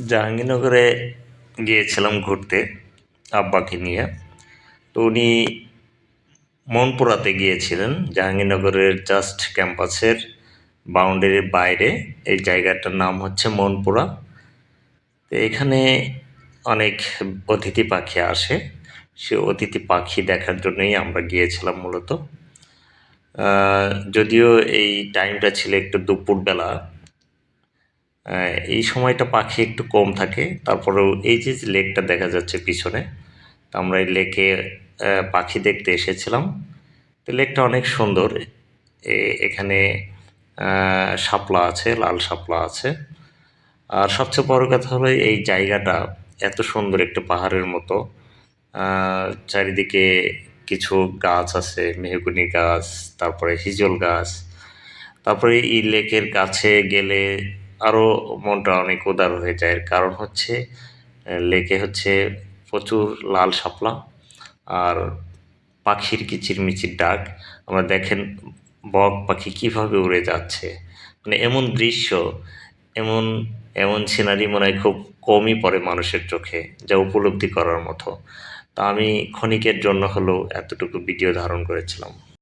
জাহাঙ্গীরনগরে গিয়েছিলাম ঘুরতে আব্বাকে নিয়ে। তো উনি মনপুরাতে গিয়েছিলেন, জাহাঙ্গীরনগরের জাস্ট ক্যাম্পাসের বাউন্ডারির বাইরে। এই জায়গাটার নাম হচ্ছে মনপুরা। তো এখানে অনেক অতিথি পাখি আসে, সে অতিথি পাখি দেখার জন্যই আমরা গিয়েছিলাম মূলত। যদিও এই টাইমটা ছিল একটু দুপুরবেলা, এই সময়টা পাখি একটু কম থাকে। তারপরেও এই যে লেকটা দেখা যাচ্ছে পিছনে, তো আমরা এই লেকে পাখি দেখতে এসেছিলাম। তো লেকটা অনেক সুন্দর। এখানে শাপলা আছে, লাল শাপলা আছে। আর সবচেয়ে বড় কথা হলো এই জায়গাটা এত সুন্দর, একটা পাহাড়ের মতো। চারিদিকে কিছু গাছ আছে, মেহগনি গাছ, তারপরে হিজল গাছ। তারপরে এই লেকের কাছে গেলে আরও মনটা অনেক উদার হয়ে যায়। কারণ হচ্ছে লেকে হচ্ছে প্রচুর লাল শাপলা আর পাখির কিচিরমিচির ডাক। আমরা দেখেন বক পাখি কিভাবে উড়ে যাচ্ছে, মানে এমন দৃশ্য, এমন এমন সিনারি মনে হয় খুব কমই পড়ে মানুষের চোখে, যা উপলব্ধি করার মতো। তা আমি ক্ষণিকের জন্য হলেও এতটুকু ভিডিও ধারণ করেছিলাম।